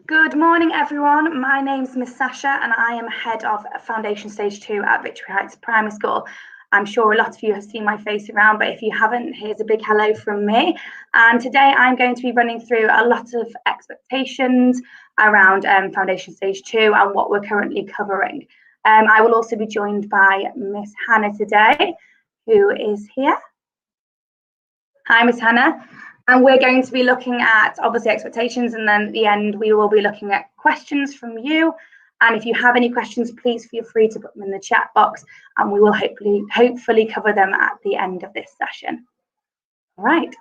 Good morning, everyone. My name's Miss Sasha, and I am head of Foundation Stage 2 at Victory Heights Primary School. I'm sure a lot of you have seen my face around, but if you haven't, here's a big hello from me. And today I'm going to be running through a lot of expectations around Foundation Stage 2 and what we're currently covering. I will also be joined by Miss Hannah today, who is here. Hi, Miss Hannah. And we're going to be looking at obviously expectations, and then at the end we will be looking at questions from you. And if you have any questions, please feel free to put them in the chat box, and we will hopefully cover them at the end of this session. All right.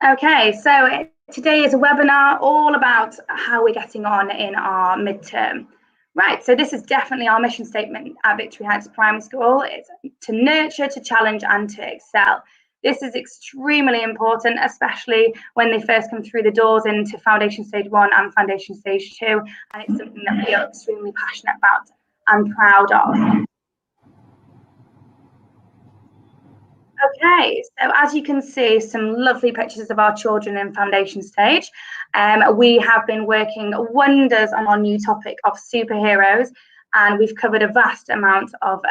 Okay, so today is a webinar all about how we're getting on in our midterm. Right, so this is definitely our mission statement at Victory Heights Primary School. It's to nurture, to challenge, and to excel. This is extremely important, especially when they first come through the doors into Foundation Stage 1 and Foundation Stage 2, and it's something that we are extremely passionate about and proud of. Okay, so as you can see, some lovely pictures of our children in Foundation Stage. We have been working wonders on our new topic of superheroes, and we've covered a vast amount of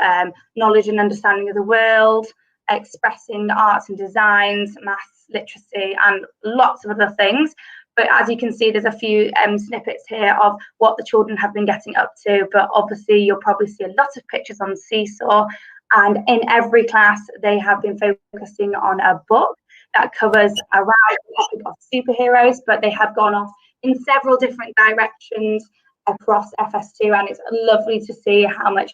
knowledge and understanding of the world, expressing arts and designs, maths, literacy, and lots of other things. But as you can see, there's a few snippets here of what the children have been getting up to. But obviously, you'll probably see a lot of pictures on Seesaw. And in every class, they have been focusing on a book that covers around the topic of superheroes, but they have gone off in several different directions across FS2. And it's lovely to see how much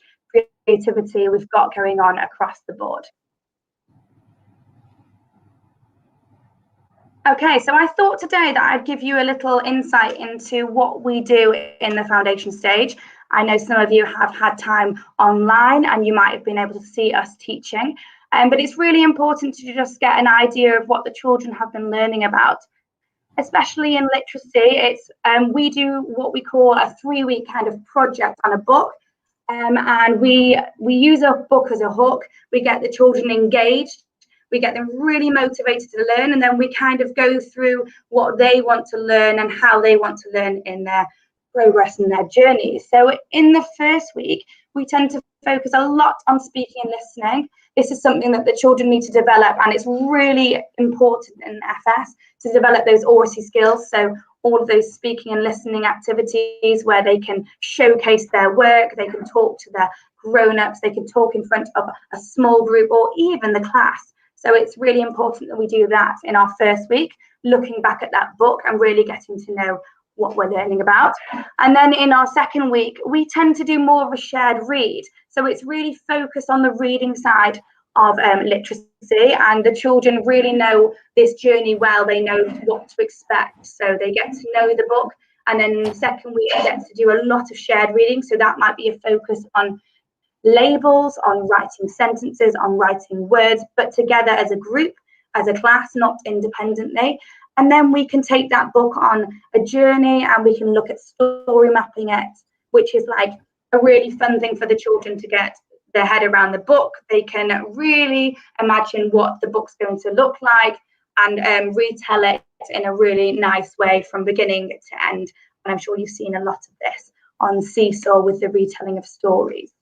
creativity we've got going on across the board. Okay, so I thought today that I'd give you a little insight into what we do in the Foundation Stage. I know some of you have had time online and you might have been able to see us teaching, but it's really important to just get an idea of what the children have been learning about. Especially in literacy, we do what we call a 3-week kind of project on a book, and we use a book as a hook. We get the children engaged. We get them really motivated to learn, and then we kind of go through what they want to learn and how they want to learn in their progress and their journey. So in the first week, we tend to focus a lot on speaking and listening. This is something that the children need to develop, and it's really important in FS to develop those Aurasie skills. So all of those speaking and listening activities where they can showcase their work, they can talk to their grown-ups, they can talk in front of a small group or even the class. So it's really important that we do that in our first week, looking back at that book and really getting to know what we're learning about. And then in our second week, we tend to do more of a shared read. So it's really focused on the reading side of literacy, and the children really know this journey well. They know what to expect. So they get to know the book. And then in the second week, they get to do a lot of shared reading. So that might be a focus on labels, on writing sentences, on writing words, but together as a group, as a class, not independently. And then we can take that book on a journey and we can look at story mapping it, which is like a really fun thing for the children to get their head around the book. They can really imagine what the book's going to look like and retell it in a really nice way from beginning to end. And I'm sure you've seen a lot of this on Seesaw with the retelling of stories.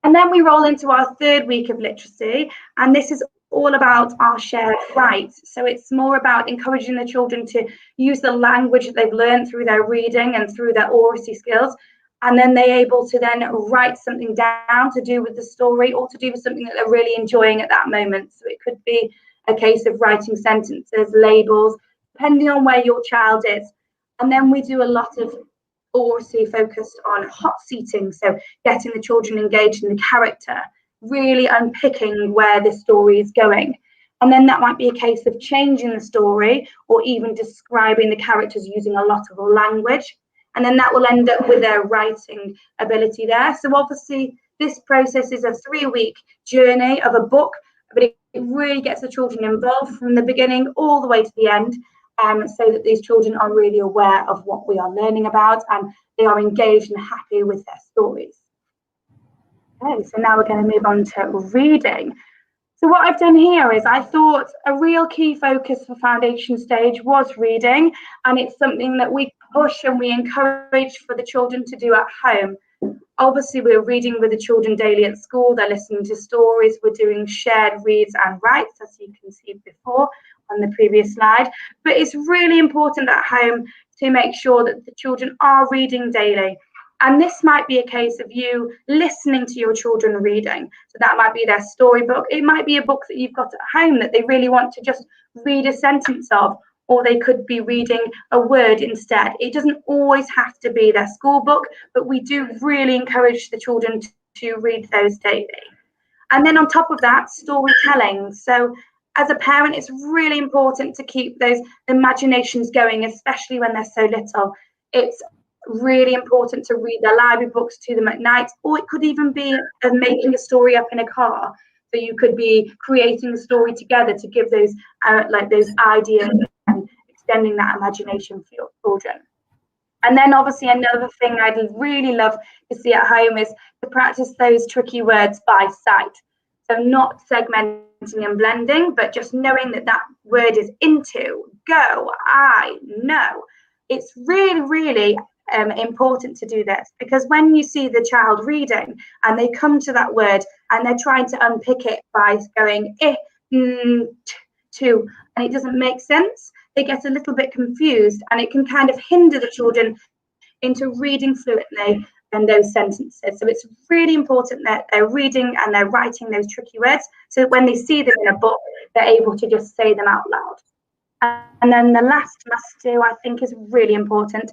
And then we roll into our third week of literacy, and this is all about our shared rights. So it's more about encouraging the children to use the language that they've learned through their reading and through their Aurasie skills, and then they're able to then write something down to do with the story or to do with something that they're really enjoying at that moment. So it could be a case of writing sentences, labels, depending on where your child is. And then we do a lot of Aurasie focused on hot seating, so getting the children engaged in the character, really unpicking where the story is going. And then that might be a case of changing the story or even describing the characters using a lot of language. And then that will end up with their writing ability there. So obviously this process is a 3-week journey of a book, but it really gets the children involved from the beginning all the way to the end. So that these children are really aware of what we are learning about and they are engaged and happy with their stories. Okay, so now we're going to move on to reading. So what I've done here is I thought a real key focus for foundation stage was reading, and it's something that we push and we encourage for the children to do at home. Obviously, we're reading with the children daily at school. They're listening to stories. We're doing shared reads and writes, as you can see before on the previous slide. But it's really important at home to make sure that the children are reading daily. And this might be a case of you listening to your children reading. So that might be their storybook. It might be a book that you've got at home that they really want to just read a sentence of, or they could be reading a word instead. It doesn't always have to be their school book, but we do really encourage the children to read those daily. And then on top of that, storytelling. So as a parent, it's really important to keep those imaginations going, especially when they're so little. It's really important to read their library books to them at night, or it could even be making a story up in a car. So you could be creating a story together to give those those ideas and extending that imagination for your children. And then obviously another thing I'd really love to see at home is to practice those tricky words by sight. So not segmenting and blending, but just knowing that that word is into, go, I, no. It's really, really important to do this, because when you see the child reading and they come to that word and they're trying to unpick it by going to, and it doesn't make sense, they get a little bit confused, and it can kind of hinder the children into reading fluently in those sentences. So it's really important that they're reading and they're writing those tricky words, so that when they see them in a book, they're able to just say them out loud. And then the last must do, I think, is really important,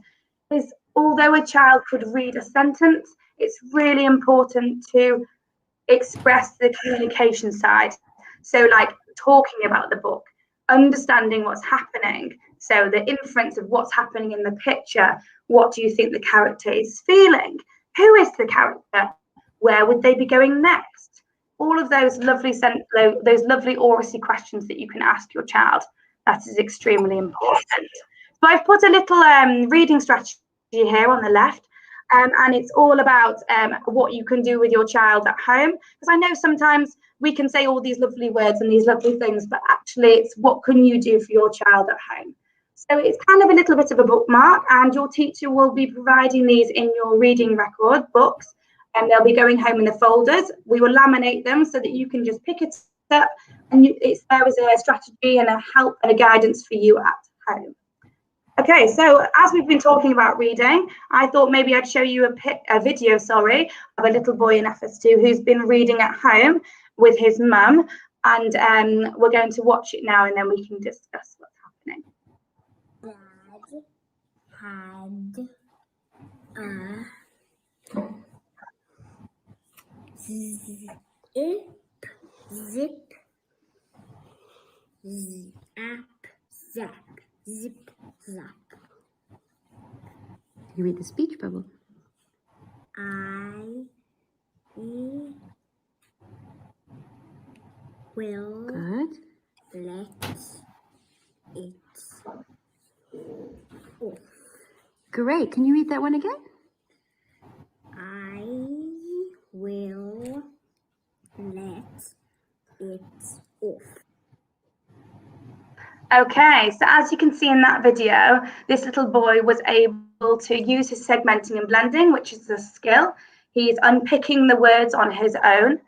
is although a child could read a sentence, it's really important to express the communication side. So like talking about the book, understanding what's happening. So the inference of what's happening in the picture. What do you think the character is feeling? Who is the character? Where would they be going next? All of those lovely Aurasie questions that you can ask your child. That is extremely important. So I've put a little reading strategy here on the left, and it's all about what you can do with your child at home, because I know sometimes we can say all these lovely words and these lovely things, but actually it's what can you do for your child at home. So it's kind of a little bit of a bookmark, and your teacher will be providing these in your reading record books, and they'll be going home in the folders. We will laminate them so that you can just pick it up, and it's there as a strategy and a help and a guidance for you at home. Okay, so as we've been talking about reading, I thought maybe I'd show you a video, of a little boy in FS2 who's been reading at home with his mum, and we're going to watch it now, and then we can discuss what's happening. Dad had zip, zap, zip, zap. You read the speech bubble. I will Good. let it off. Great. Can you read that one again? I will let it off. Okay, so as you can see in that video, this little boy was able to use his segmenting and blending, which is a skill. He's unpicking the words on his own,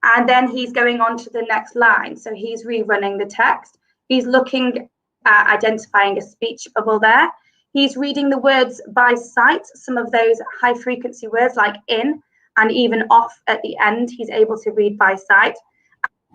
and then he's going on to the next line. So he's rerunning the text. He's looking at identifying a speech bubble there. He's reading the words by sight, some of those high frequency words like in and even off at the end, he's able to read by sight.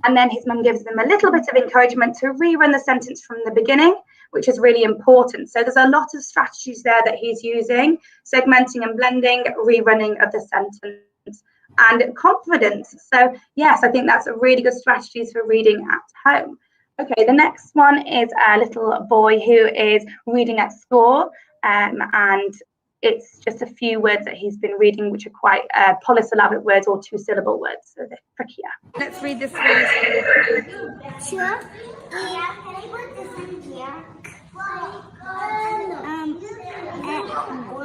And then his mum gives them a little bit of encouragement to rerun the sentence from the beginning, which is really important. So there's a lot of strategies there that he's using: segmenting and blending, rerunning of the sentence, and confidence. So yes, I think that's a really good strategies for reading at home. Okay, the next one is a little boy who is reading at school, and it's just a few words that he's been reading, which are quite polysyllabic words or two-syllable words, so they're trickier. Let's read this one. Sure. Can I put this in here? All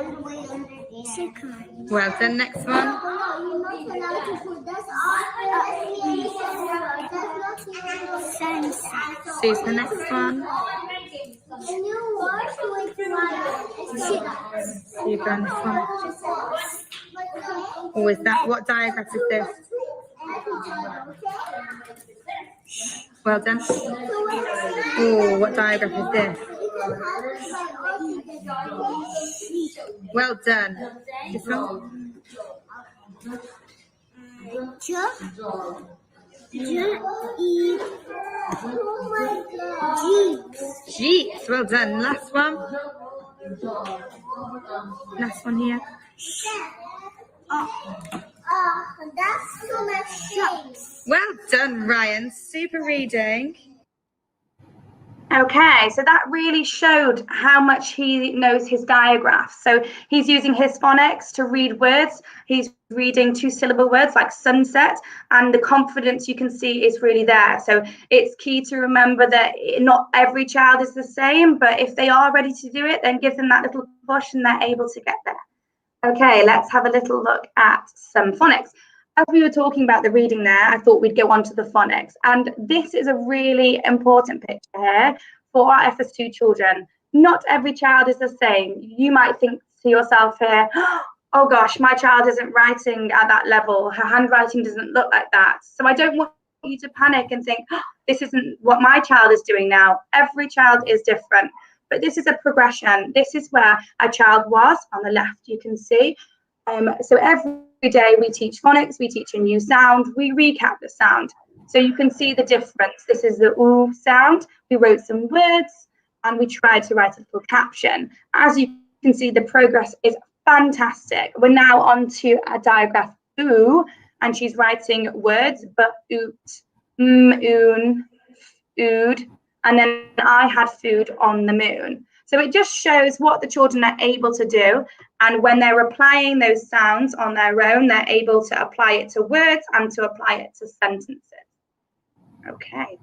the way under there. Well done, next one. No, you're not allowed to put this on. sunset. Sue's the next one. Can you work with chips? You're going this one. Or is that, what diagram is this? Well done. Oh, what diagram is this? Well done. This one? Jeeps. Well done. Last one. Last one here. That's so much shops. Well done, Ryan. Super reading. Okay, so that really showed how much he knows his diagraphs. So he's using his phonics to read words. He's reading 2-syllable words like sunset, and the confidence you can see is really there. So it's key to remember that not every child is the same, but if they are ready to do it, then give them that little push and they're able to get there. Okay, let's have a little look at some phonics. As we were talking about the reading there, I thought we'd go on to the phonics. And this is a really important picture here for our FS2 children. Not every child is the same. You might think to yourself here, oh gosh, my child isn't writing at that level. Her handwriting doesn't look like that. So I don't want you to panic and think, oh, this isn't what my child is doing now. Every child is different. But this is a progression. This is where a child was on the left, you can see. So every day we teach phonics, we teach a new sound, we recap the sound. So you can see the difference. This is the oo sound. We wrote some words and we tried to write a little caption. As you can see, the progress is fantastic. We're now on to a diagraph oo, and she's writing words, but oot, oon, ood, and then I had food on the moon. So it just shows what the children are able to do. And when they're applying those sounds on their own, they're able to apply it to words and to apply it to sentences. Okay.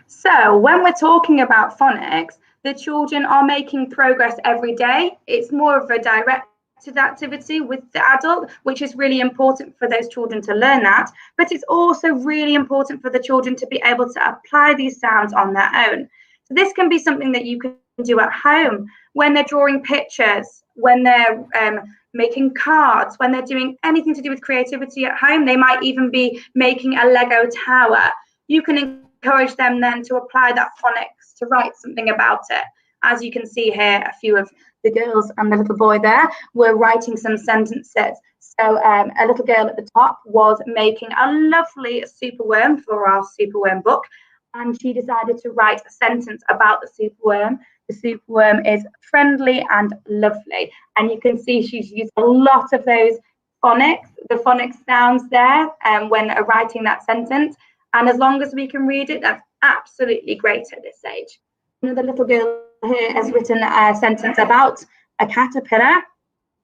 So when we're talking about phonics, the children are making progress every day. It's more of a directed activity with the adult, which is really important for those children to learn that. But it's also really important for the children to be able to apply these sounds on their own. So this can be something that you can do at home when they're drawing pictures, when they're making cards, when they're doing anything to do with creativity at home. They might even be making a Lego tower. You can encourage them then to apply that phonics to write something about it. As you can see here, a few of the girls and the little boy there were writing some sentences. So a little girl at the top was making a lovely superworm for our superworm book. And she decided to write a sentence about the superworm. The superworm is friendly and lovely. And you can see she's used a lot of those phonics, the phonics sounds there when writing that sentence. And as long as we can read it, that's absolutely great at this age. Another little girl here has written a sentence about a caterpillar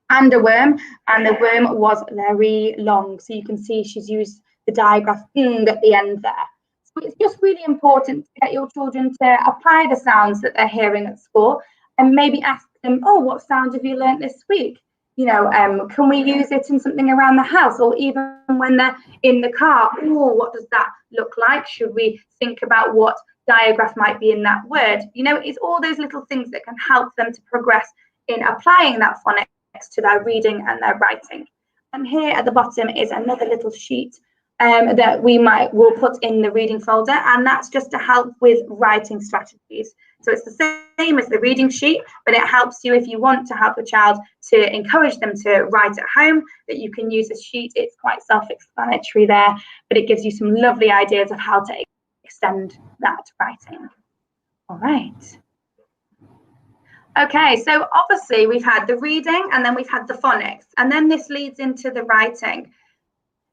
and a worm, and the worm was very long. So you can see she's used the digraph at the end there. So it's just really important to get your children to apply the sounds that they're hearing at school and maybe ask them, oh, what sound have you learnt this week? You know, can we use it in something around the house, or even when they're in the car? Oh, what does that look like? Should we think about what digraph might be in that word? You know, it's all those little things that can help them to progress in applying that phonics to their reading and their writing. And here at the bottom is another little sheet that we'll put in the reading folder, and that's just to help with writing strategies. So it's the same as the reading sheet, but it helps you if you want to help a child to encourage them to write at home, that you can use a sheet. It's quite self-explanatory there, but it gives you some lovely ideas of how to extend that writing. All right. Okay, so obviously we've had the reading and then we've had the phonics, and then this leads into the writing.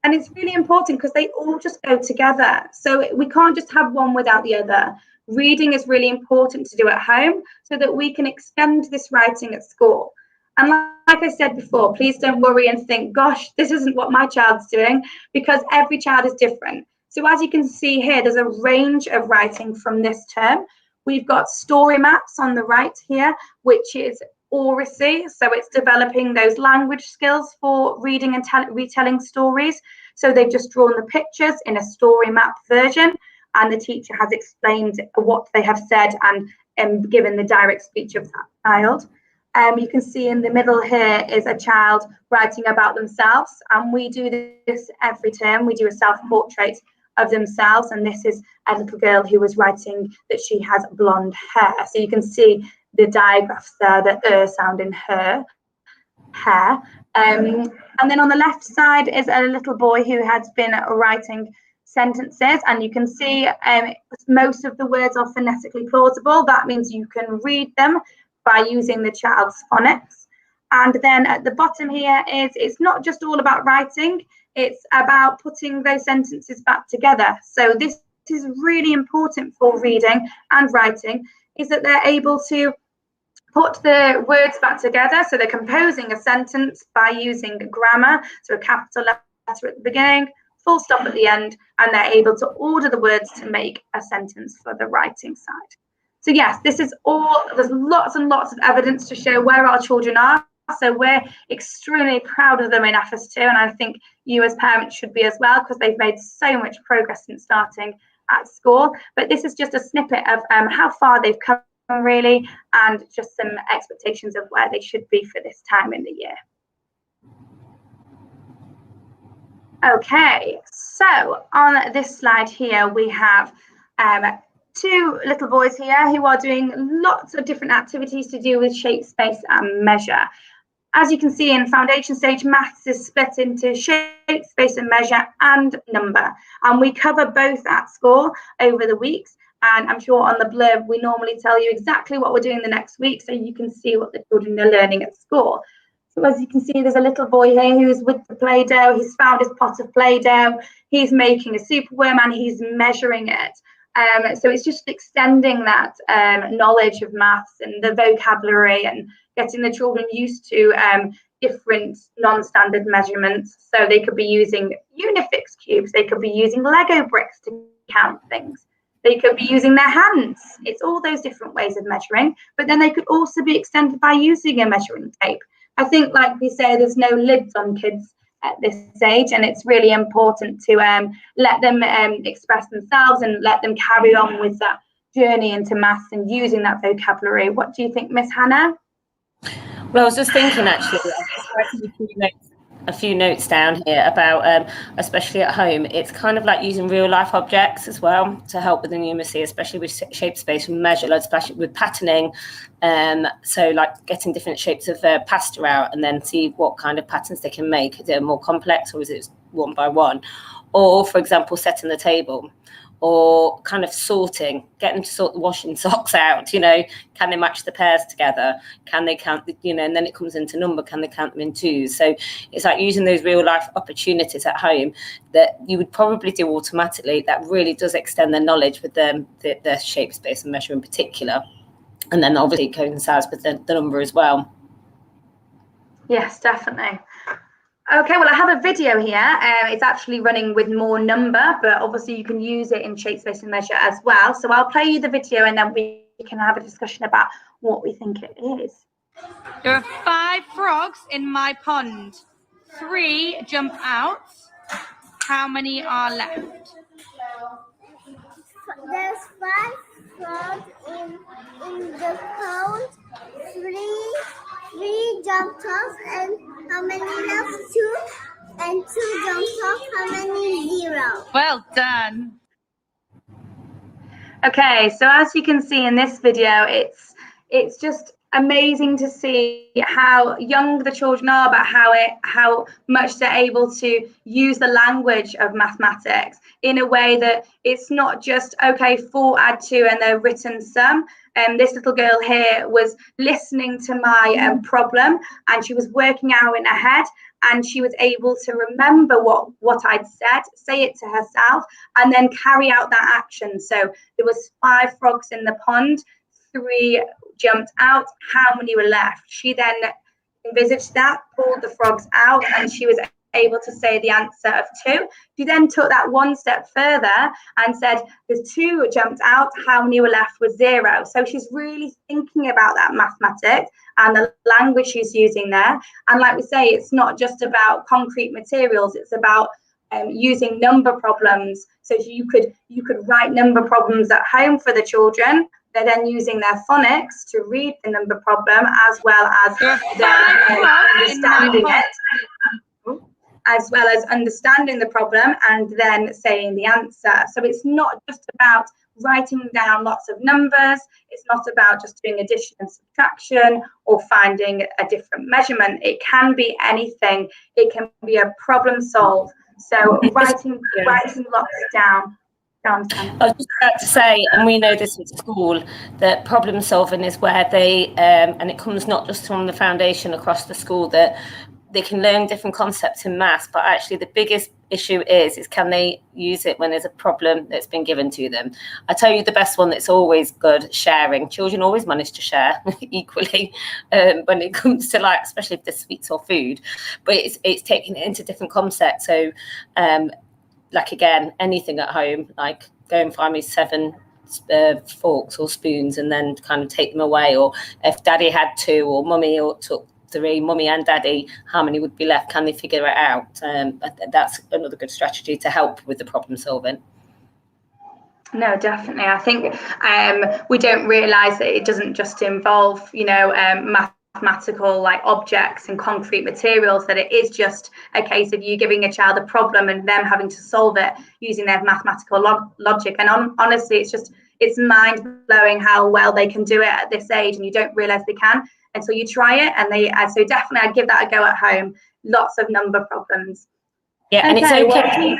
And it's really important because they all just go together. So we can't just have one without the other. Reading is really important to do at home so that we can extend this writing at school. And like I said before, please don't worry and think, gosh, this isn't what my child's doing, because every child is different. So as you can see here, there's a range of writing from this term. We've got story maps on the right here, which is Aurasie, so it's developing those language skills for reading and retelling stories. So they've just drawn the pictures in a story map version, and the teacher has explained what they have said and given the direct speech of that child. You can see in the middle here is a child writing about themselves, and we do this every term. We do a self-portrait of themselves, and this is a little girl who was writing that she has blonde hair. So you can see the digraphs there, the sound in her hair. And then on the left side is a little boy who has been writing sentences, and you can see most of the words are phonetically plausible. That means you can read them by using the child's phonics. And then at the bottom here is, it's not just all about writing, it's about putting those sentences back together. So this is really important for reading and writing, is that they're able to put the words back together. So they're composing a sentence by using grammar, so a capital letter at the beginning, full stop at the end, and they're able to order the words to make a sentence for the writing side. So yes, this is all, there's lots and lots of evidence to show where our children are. So we're extremely proud of them in FS2, and I think you as parents should be as well, because they've made so much progress since starting at school. But this is just a snippet of how far they've come really, and just some expectations of where they should be for this time in the year. Okay, so on this slide here we have two little boys here who are doing lots of different activities to do with shape, space and measure. As you can see, in foundation stage, maths is split into shape, space and measure and number, and we cover both at school over the weeks. And I'm sure on the blurb we normally tell you exactly what we're doing the next week, so you can see what the children are learning at school. So as you can see, there's a little boy here who's with the Play-Doh. He's found his pot of Play-Doh. He's making a superworm and he's measuring it. So it's just extending that knowledge of maths and the vocabulary, and getting the children used to different non-standard measurements. So they could be using Unifix cubes. They could be using Lego bricks to count things. They could be using their hands. It's all those different ways of measuring, but then they could also be extended by using a measuring tape. I think, like we say, there's no lids on kids at this age, and it's really important to let them express themselves and let them carry on with that journey into maths and using that vocabulary. What do you think, Miss Hannah? Well, I was just thinking, actually, I was writing a few notes down here about, especially at home, it's kind of like using real life objects as well to help with the numeracy, especially with shape, space and measure, especially with patterning. So like getting different shapes of pasta out and then see what kind of patterns they can make. Is it more complex or is it one by one? Or, for example, setting the table, or kind of sorting, get them to sort the washing socks out, you know, can they match the pairs together? Can they count, you know, and then it comes into number, can they count them in twos? So it's like using those real life opportunities at home that you would probably do automatically. That really does extend their knowledge with the shape, space and measure in particular. And then obviously coincides with the number as well. Yes, definitely. Okay, well, I have a video here. It's actually running with more number, but obviously you can use it in shape, space and measure as well. So I'll play you the video and then we can have a discussion about what we think it is. There are 5 frogs in my pond. 3 jump out. How many are left? There's 5 frogs in the pond. 3 jumped off, and how many left? 2. And 2 jumped off. How many? 0. Well done. Okay, so as you can see in this video, it's just amazing to see how young the children are, but how much they're able to use the language of mathematics in a way that it's not just, okay, 4 add 2 and they're written sum. This little girl here was listening to my problem, and she was working out in her head, and she was able to remember what I'd said, say it to herself, and then carry out that action. So there was 5 frogs in the pond, 3 jumped out. How many were left? She then envisaged that, pulled the frogs out, and she was able to say the answer of 2. She then took that one step further and said, there's 2 jumped out, how many were left was 0. So she's really thinking about that mathematics and the language she's using there. And like we say, it's not just about concrete materials, it's about using number problems. So you could write number problems at home for the children. They're then using their phonics to read the number problem as well as understanding it, as well as understanding the problem and then saying the answer. So it's not just about writing down lots of numbers. It's not about just doing addition and subtraction or finding a different measurement. It can be anything. It can be a problem solve. So writing lots down. I was just about to say, and we know this at school, that problem solving is where they, and it comes not just from the foundation across the school, that they can learn different concepts in maths, but actually the biggest issue is can they use it when there's a problem that's been given to them. I tell you the best one that's always good, sharing. Children always manage to share equally when it comes to, like, especially if there's sweets or food, but it's taking it into different concepts. So like, again, anything at home, like go and find me 7 forks or spoons and then kind of take them away. Or if daddy had 2 or mummy or took 3, mummy and daddy, how many would be left? Can they figure it out? That's another good strategy to help with the problem solving. No, definitely. I think we don't realise that it doesn't just involve, mathematical like objects and concrete materials, that it is just a case of you giving a child a problem and them having to solve it using their mathematical logic. And honestly, it's mind-blowing how well they can do it at this age, and you don't realise they can until you try it. And so definitely I'd give that a go at home. Lots of number problems. Yeah, and it's okay.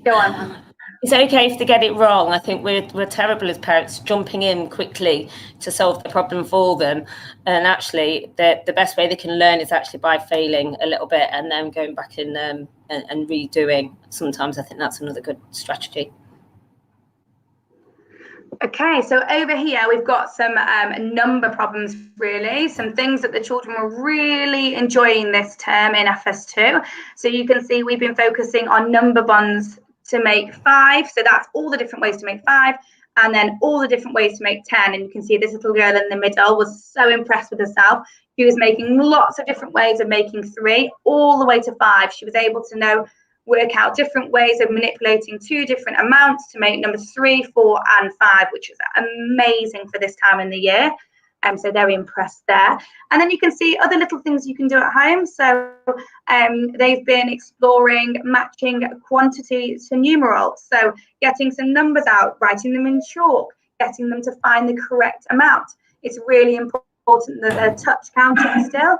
Go on. It's okay if they get it wrong. I think we're terrible as parents, jumping in quickly to solve the problem for them. And actually, the best way they can learn is actually by failing a little bit and then going back in and redoing. Sometimes I think that's another good strategy. Okay, so over here we've got some number problems, really, some things that the children were really enjoying this term in FS2. So you can see we've been focusing on number bonds to make 5. So that's all the different ways to make 5, and then all the different ways to make 10. And you can see this little girl in the middle was so impressed with herself. She was making lots of different ways of making 3 all the way to 5. She was able to work out different ways of manipulating 2 different amounts to make numbers 3, 4 and 5, which is amazing for this time in the year. So very impressed there. And then you can see other little things you can do at home. So they've been exploring matching quantity to numerals. So getting some numbers out, writing them in chalk, getting them to find the correct amount. It's really important that they're touch counting still.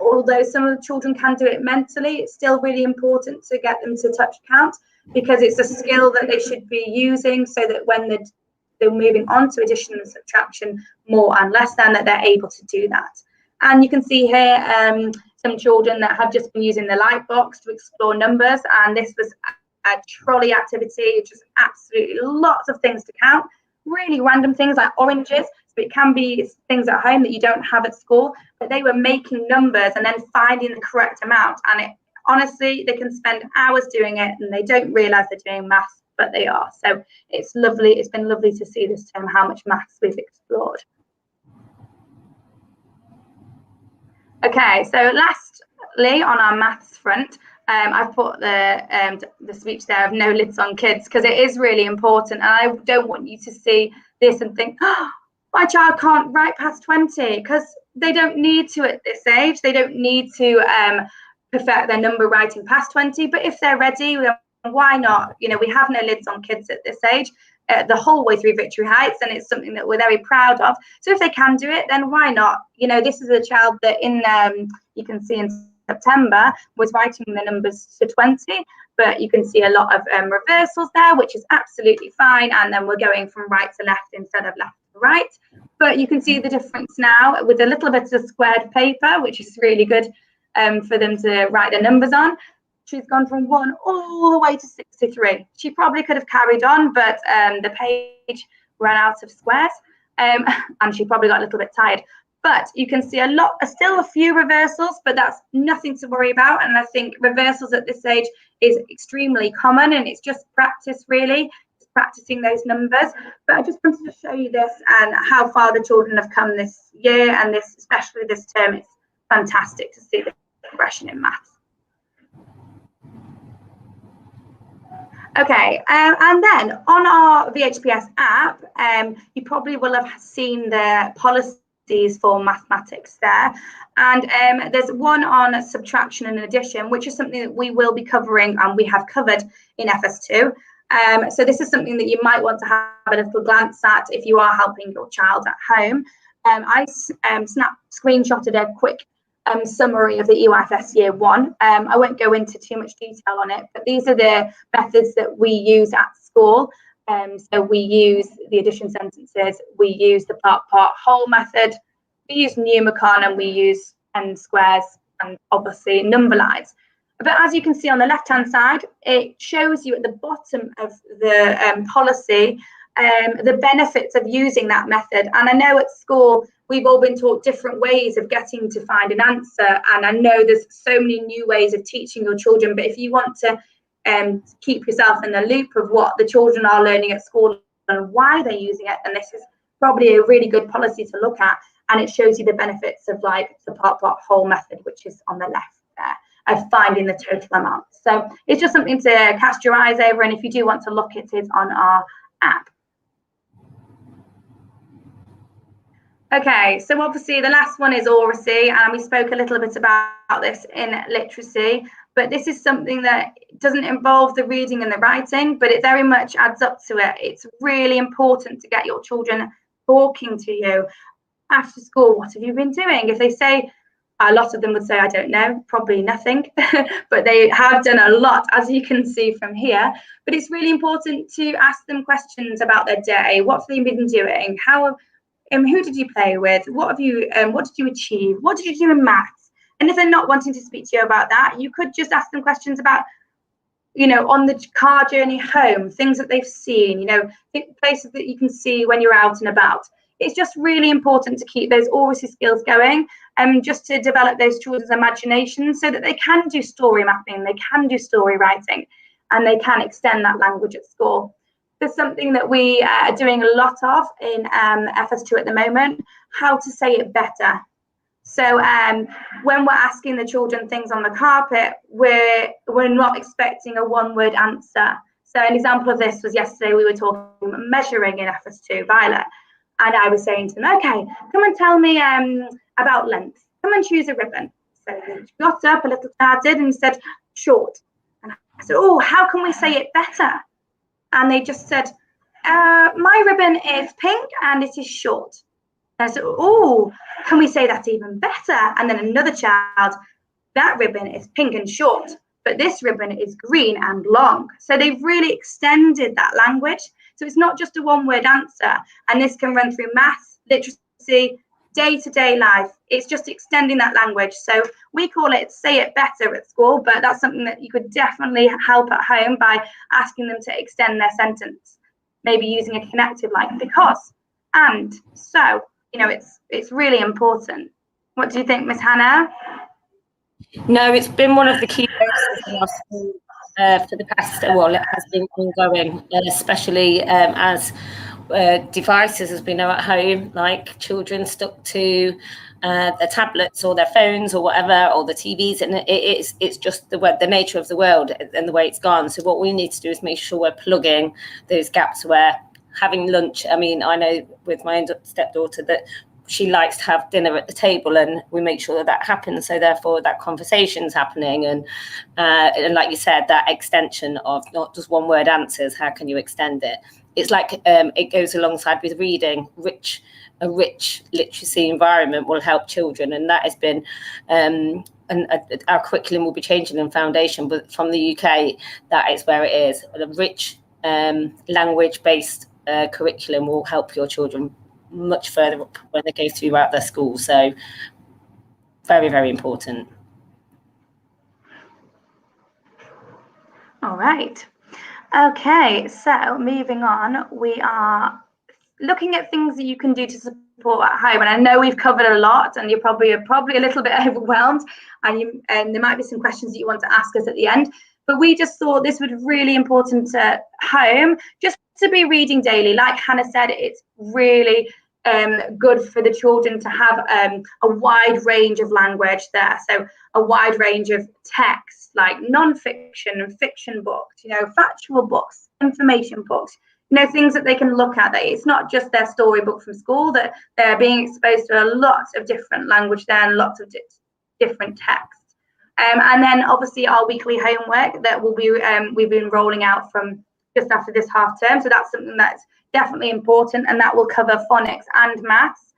Although some of the children can do it mentally, it's still really important to get them to touch count, because it's a skill that they should be using so that when they're moving on to addition and subtraction more and less than, that they're able to do that. And you can see here some children that have just been using the light box to explore numbers, and this was a trolley activity, just absolutely lots of things to count, really random things like oranges. So it can be things at home that you don't have at school, but they were making numbers and then finding the correct amount. And honestly, they can spend hours doing it and they don't realise they're doing maths, but they are. So it's lovely. It's been lovely to see this term how much maths we've explored. Okay, so lastly on our maths front, I've put the speech there of no lids on kids, because it is really important, and I don't want you to see this and think, oh, my child can't write past 20, because they don't need to at this age. They don't need to perfect their number writing past 20, but if they're ready, why not? We have no lids on kids at this age, the whole way through Victory Heights, and it's something that we're very proud of. So if they can do it, then why not? This is a child that you can see in September was writing the numbers to 20, but you can see a lot of reversals there, which is absolutely fine. And then we're going from right to left instead of left to right. But you can see the difference now with a little bit of squared paper, which is really good for them to write their numbers on. She's gone from 1 all the way to 63. She probably could have carried on, but the page ran out of squares, and she probably got a little bit tired. But you can see still a few reversals, but that's nothing to worry about. And I think reversals at this age is extremely common, and it's just practice, really, just practicing those numbers. But I just wanted to show you this and how far the children have come this year, and especially this term. It's fantastic to see the progression in maths. Okay, and then on our VHPS app, you probably will have seen the policies for mathematics there. And there's one on subtraction and addition, which is something that we will be covering and we have covered in FS2. So this is something that you might want to have a little glance at if you are helping your child at home. I screenshotted a quick summary of the EYFS Year 1. I won't go into too much detail on it, but these are the methods that we use at school. So we use the addition sentences, we use the part-whole method, we use Numicon, and we use n squares and obviously number lines. But as you can see on the left-hand side, it shows you at the bottom of the policy the benefits of using that method. And I know at school, we've all been taught different ways of getting to find an answer. And I know there's so many new ways of teaching your children. But if you want to keep yourself in the loop of what the children are learning at school and why they're using it, then this is probably a really good policy to look at. And it shows you the benefits of like the part-whole method, which is on the left there, of finding the total amount. So it's just something to cast your eyes over. And if you do want to look, it is on our app. Okay, so obviously the last one is Aurasie, and we spoke a little bit about this in literacy, but this is something that doesn't involve the reading and the writing, but it very much adds up to it. It's really important to get your children talking to you after school. What have you been doing? If they say, a lot of them would say, I don't know, probably nothing, but they have done a lot, as you can see from here. But it's really important to ask them questions about their day. What have they been doing? Who did you play with? What did you achieve? What did you do in maths? And if they're not wanting to speak to you about that, you could just ask them questions about, on the car journey home, things that they've seen, places that you can see when you're out and about. It's just really important to keep those Aurasie skills going, just to develop those children's imagination so that they can do story mapping, they can do story writing, and they can extend that language at school. There's something that we are doing a lot of in FS2 at the moment, how to say it better. So when we're asking the children things on the carpet, we're not expecting a one-word answer. So an example of this was yesterday we were talking measuring in FS2, Violet. And I was saying to them, okay, come and tell me about length. Come and choose a ribbon. So he got up, a little child did, and he said, short. And I said, oh, how can we say it better? And they just said, my ribbon is pink and it is short. And I said, oh, can we say that even better? And then another child, that ribbon is pink and short, but this ribbon is green and long. So they've really extended that language. So it's not just a one-word answer. And this can run through maths, literacy, day-to-day life. It's just extending that language. So we call it say it better at school, but that's something that you could definitely help at home by asking them to extend their sentence, maybe using a connective like because, and, so, it's really important. What do you think, Miss Hannah? No, it's been one of the key focuses in our school for the past, it has been ongoing, especially as devices, as we know at home, like children stuck to their tablets or their phones or whatever, or the TVs, and it's just the nature of the world and the way it's gone. So what we need to do is make sure we're plugging those gaps where having lunch. I mean, I know with my own stepdaughter that she likes to have dinner at the table, and we make sure that happens. So therefore that conversation's happening. And like you said, that extension of not just one word answers, how can you extend it? It's like it goes alongside with reading. A rich literacy environment will help children. And that has been, and our curriculum will be changing in foundation, but from the UK, that is where it is. A rich language-based curriculum will help your children much further up when they go throughout their school. So very, very important. All right. Okay, so moving on, we are looking at things that you can do to support at home. And I know we've covered a lot, and you're probably a little bit overwhelmed, and there might be some questions that you want to ask us at the end. But we just thought this would be really important at home, just to be reading daily. Like Hannah said, it's really good for the children to have a wide range of language there. So a wide range of texts like non-fiction and fiction books, factual books, information books, things that they can look at. That it's not just their storybook from school, that they're being exposed to a lot of different language there and lots of different texts. And then obviously our weekly homework that will be we've been rolling out from just after this half term. So that's something that's definitely important, and that will cover phonics and maths.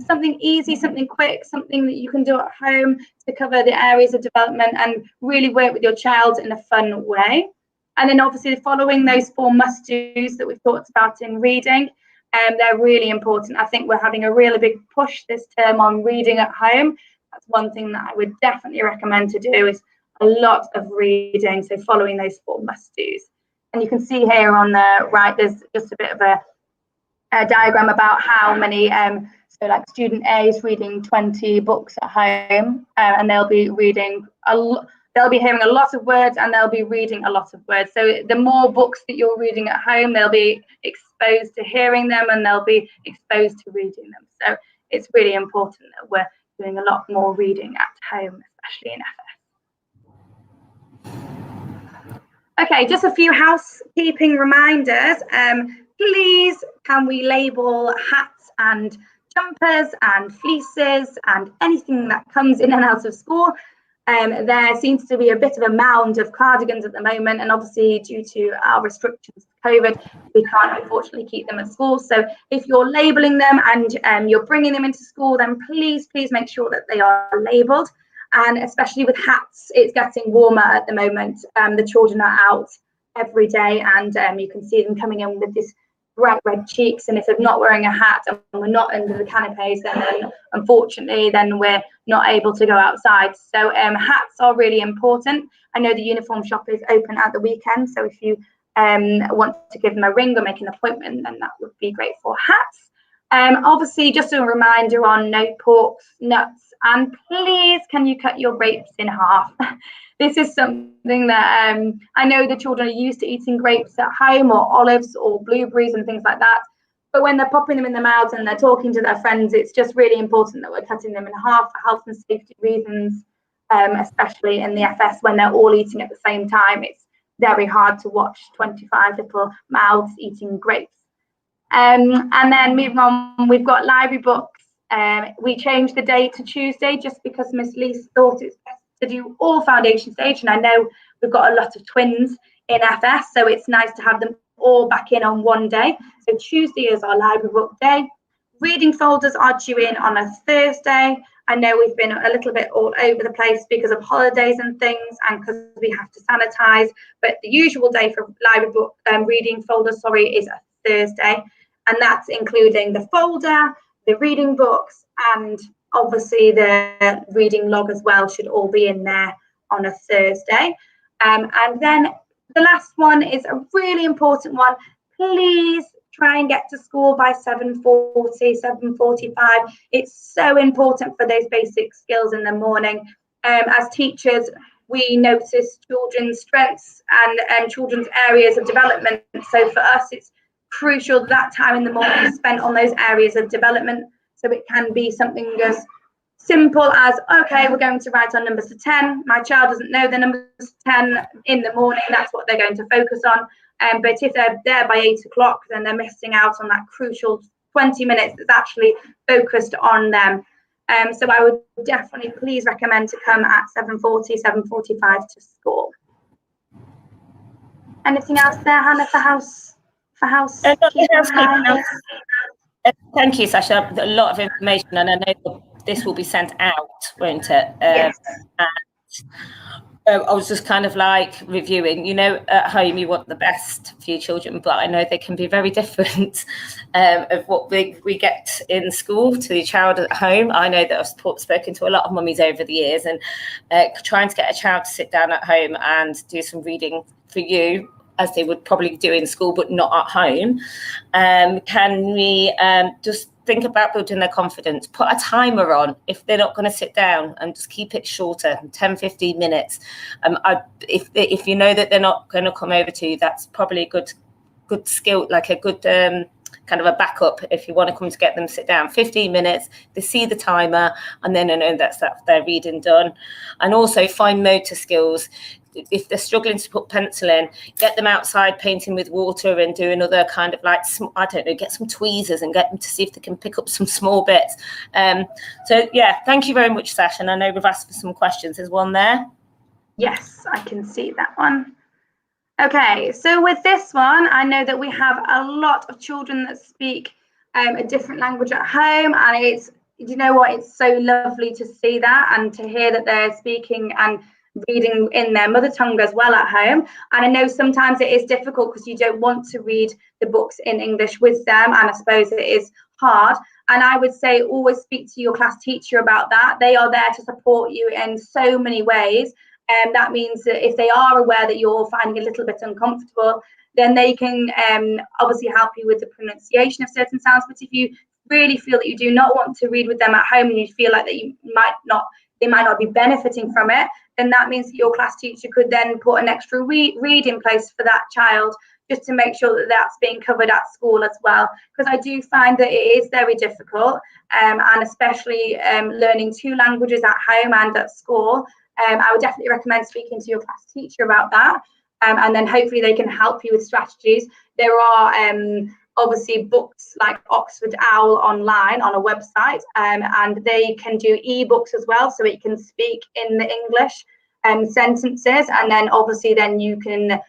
Something easy, something quick, something that you can do at home to cover the areas of development and really work with your child in a fun way. And then obviously following those 4 must-dos that we've talked about in reading, they're really important. I think we're having a really big push this term on reading at home. That's one thing that I would definitely recommend to do, is a lot of reading. So following those 4 must-dos. And you can see here on the right, there's just a bit of a diagram about how many, so like student A is reading 20 books at home, and they'll be reading they'll be hearing a lot of words, and they'll be reading a lot of words. So the more books that you're reading at home, they'll be exposed to hearing them, and they'll be exposed to reading them. So it's really important that we're doing a lot more reading at home, especially in FS. Okay, just a few housekeeping reminders. Please, can we label hats and jumpers and fleeces and anything that comes in and out of school? There seems to be a bit of a mound of cardigans at the moment, and obviously due to our restrictions to COVID, we can't unfortunately keep them at school. So if you're labelling them and you're bringing them into school, then please make sure that they are labelled. And especially with hats, it's getting warmer at the moment. The children are out every day, and you can see them coming in with this bright red cheeks. And if they're not wearing a hat and we're not under the canopies, then unfortunately, then we're not able to go outside. So hats are really important. I know the uniform shop is open at the weekend, so if you want to give them a ring or make an appointment, then that would be great for hats. Obviously, just a reminder on no porks, nuts, and please, can you cut your grapes in half? This is something that I know the children are used to eating grapes at home, or olives or blueberries and things like that. But when they're popping them in their mouths and they're talking to their friends, it's just really important that we're cutting them in half for health and safety reasons, especially in the FS when they're all eating at the same time. It's very hard to watch 25 little mouths eating grapes. And then moving on, we've got library books. We changed the day to Tuesday just because Miss Lise thought it's best to do all foundation stage, and I know we've got a lot of twins in FS, so it's nice to have them all back in on one day. So Tuesday is our library book day. Reading folders are due in on a Thursday. I know we've been a little bit all over the place because of holidays and things, and because we have to sanitize, but the usual day for library book reading folder, is a Thursday, and that's including the folder, the reading books, and obviously the reading log as well should all be in there on a Thursday. And then the last one is a really important one. Please try and get to school by 7:40, 7:45. It's so important for those basic skills in the morning. As teachers, we notice children's strengths and children's areas of development. So for us, it's crucial that time in the morning is spent on those areas of development. So it can be something as simple as, okay, we're going to write our numbers to 10. My child doesn't know the numbers to 10 in the morning. That's what they're going to focus on. But if they're there by 8 o'clock, then they're missing out on that crucial 20 minutes that's actually focused on them. So I would definitely please recommend to come at 7:40, 7:45 to school. Anything else there, Hannah, for housekeeping? Thank you, Sasha. A lot of information, and I know this will be sent out, won't it? Yes. I was just kind of like reviewing, at home you want the best for your children, but I know they can be very different of what we get in school to your child at home. I know that I've spoken to a lot of mummies over the years, and trying to get a child to sit down at home and do some reading for you, as they would probably do in school, but not at home. Can we just think about building their confidence? Put a timer on if they're not going to sit down, and just keep it shorter, 10, 15 minutes. If you know that they're not going to come over to you, that's probably a good skill, like a good kind of a backup if you want to come to get them sit down. 15 minutes, they see the timer, and then I know that's their reading done. And also fine motor skills. If they're struggling to put pencil in, get them outside painting with water and do another kind of like, I don't know, get some tweezers and get them to see if they can pick up some small bits. So yeah, thank you very much, Sasha. And I know we've asked for some questions. There's one there. Yes, I can see that one. Okay, so with this one, I know that we have a lot of children that speak a different language at home, and it's, you know what, it's so lovely to see that and to hear that they're speaking and reading in their mother tongue as well at home. And I know sometimes it is difficult because you don't want to read the books in English with them, and I suppose it is hard. And I would say always speak to your class teacher about that. They are there to support you in so many ways. And that means that if they are aware that you're finding a little bit uncomfortable, then they can obviously help you with the pronunciation of certain sounds. But if you really feel that you do not want to read with them at home and you feel like that they might not be benefiting from it, then that means that your class teacher could then put an extra read in place for that child, just to make sure that that's being covered at school as well. Because I do find that it is very difficult, and especially learning 2 languages at home and at school. I would definitely recommend speaking to your class teacher about that, and then hopefully they can help you with strategies. There are obviously books like Oxford Owl online on a website, and they can do ebooks as well, so it can speak in the English sentences, and then obviously then you can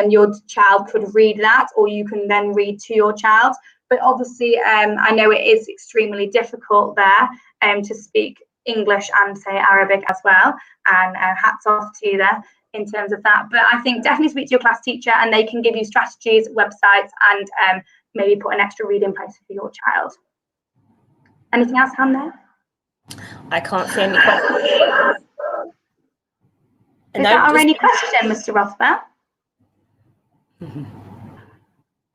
your child could read that, or you can then read to your child. But obviously I know it is extremely difficult there to speak English and say Arabic as well, and hats off to you there in terms of that. But I think definitely speak to your class teacher, and they can give you strategies, websites, and maybe put an extra read in place for your child. Anything else, Hannah? I can't see any questions. Is that our only question, Mr. Rothbell?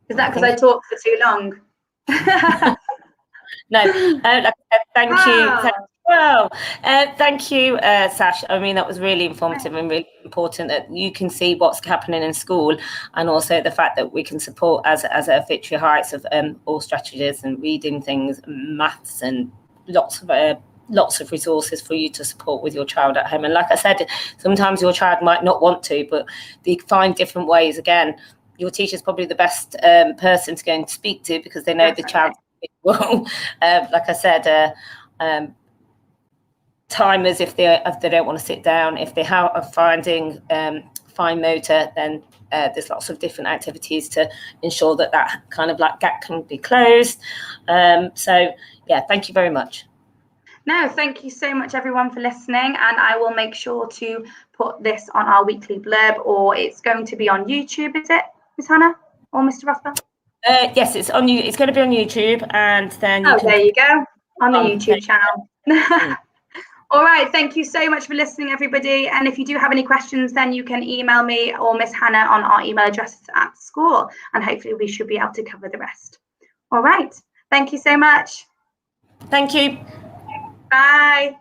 Is that because I talked for too long? No, like I said, thank you. Well, thank you, Sash. I mean, that was really informative and really important that you can see what's happening in school, and also the fact that we can support as a Victory Heights of all strategies and reading things, maths, and lots of resources for you to support with your child at home. And like I said, sometimes your child might not want to, but they find different ways. Again, your teacher's probably the best person to go and speak to, because they know the child well. Like I said, timers if they don't want to sit down. If they are finding fine motor, then there's lots of different activities to ensure that kind of like gap can be closed. So yeah, thank you very much. No, thank you so much everyone for listening, and I will make sure to put this on our weekly blurb, or it's going to be on YouTube, is it, Miss Hannah or Mr. Rothbell? Yes, it's on you. It's going to be on YouTube, and then there you go, on the YouTube channel. All right, thank you so much for listening, everybody. And if you do have any questions, then you can email me or Miss Hannah on our email addresses at school, and hopefully we should be able to cover the rest. All right, thank you so much. Thank you. Bye.